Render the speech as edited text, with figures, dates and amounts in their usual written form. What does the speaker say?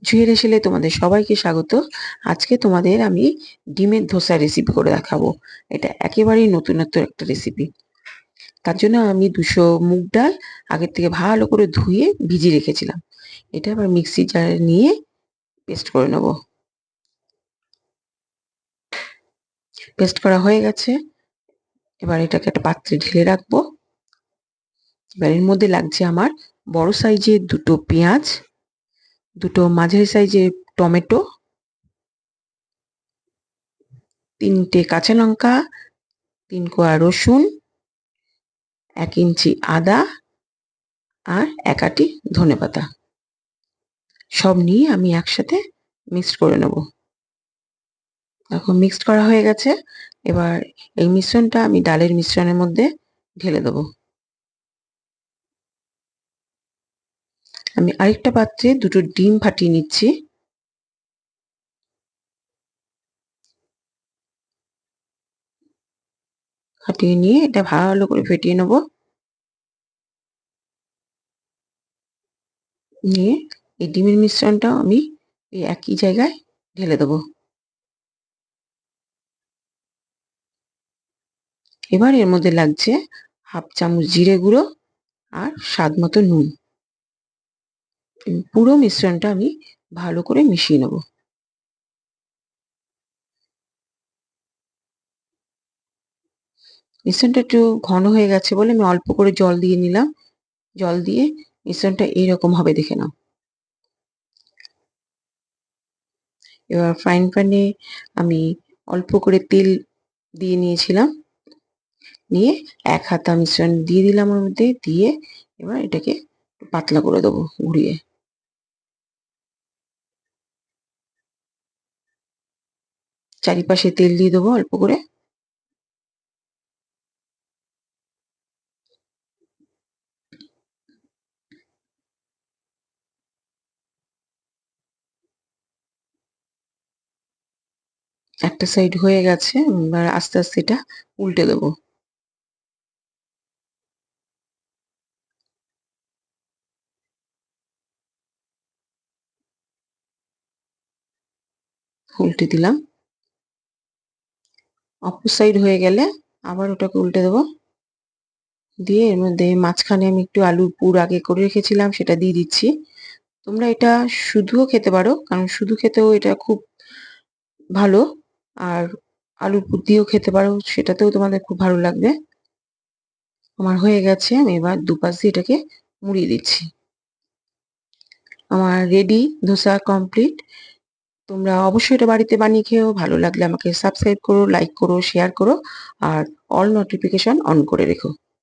জুয়ের হেসেলে তোমাদের সবাইকে স্বাগত। আজকে তোমাদের আমি ডিমের ধোসা রেসিপি করে দেখাবো। এটা একেবারেই নতুনত্ব একটা রেসিপি। তার জন্য আমি 200 মুগ ডাল আগের থেকে ভালো করে ধুয়ে ভিজিয়ে রেখেছিলাম। এটা আবার মিক্সি জারে নিয়ে পেস্ট করে নেব। পেস্ট করা হয়ে গেছে। এবার এটাকে একটা পাত্রে ঢেলে রাখবো। এবার এর মধ্যে লাগছে আমার বড় সাইজের 2টো পেঁয়াজ, 2টো মাঝারি সাইজের টমেটো, 3টে কাঁচা লঙ্কা, 3 কোয়া রসুন, 1 ইঞ্চি আদা আর 1 আঁটি ধনেপাতা। সব নিয়ে আমি একসাথে মিক্সড করে নেব। এখন মিক্সড করা হয়ে গেছে। এবার এই মিশ্রণটা আমি ডালের মিশ্রণের মধ্যে ঢেলে দেব। আমি আরেকটা পাত্রে 2টো ডিম ফাটিয়ে নিচ্ছি। ফাটিয়ে নিয়ে এটা ভালো করে ফেটিয়ে নেব। নিয়ে এই ডিমের মিশ্রণটাও আমি এই একই জায়গায় ঢেলে দেব। এবার এর মধ্যে লাগছে 1/2 চামচ জিরে গুঁড়ো আর স্বাদ মতো নুন। পুরো মিশ্রণটা আমি ভালো করে মিশিয়ে নেব। মিশ্রণটা একটু ঘন হয়ে গেছে বলে আমি অল্প করে জল দিয়ে নিলাম। জল দিয়ে মিশ্রণটা এইরকম হবে দেখে নাও। এবার ফ্রাইং প্যানে আমি অল্প করে তেল দিয়ে নিয়েছিলাম। নিয়ে 1 হাতা মিশ্রণ দিয়ে দিলাম ওর মধ্যে। দিয়ে এবার এটাকে পাতলা করে দেবো ঘুরিয়ে। চারিপাশে তেল দিয়ে দেবো অল্প করে। একটা সাইড হয়ে গেছে। এবার আস্তে আস্তে এটা উল্টে দেবো। উল্টে দিলাম। অপর সাইড হয়ে গেলে আবার ওটাকে উল্টে দেবো। দিয়ে এর মধ্যে মাঝখানে আমি একটু আলুর পুর আগে করে রেখেছিলাম, সেটা দিয়ে দিচ্ছি। তোমরা এটা শুধুও খেতে পারো, কারণ শুধু খেতেও এটা খুব ভালো। আর আলুর পুর দিয়েও খেতে পারো, সেটাতেও তোমাদের খুব ভালো লাগবে। আমার হয়ে গেছে। আমি এবার দুপাশ দিয়ে এটাকে মুড়িয়ে দিচ্ছি। আমার রেডি ধোসা কমপ্লিট। তোমরা অবশ্যই এটা বাড়িতে বানিয়ে খেও। ভালো লাগলে আমাকে সাবস্ক্রাইব করো, লাইক করো, শেয়ার করো আর অল নোটিফিকেশন অন করে রেখো।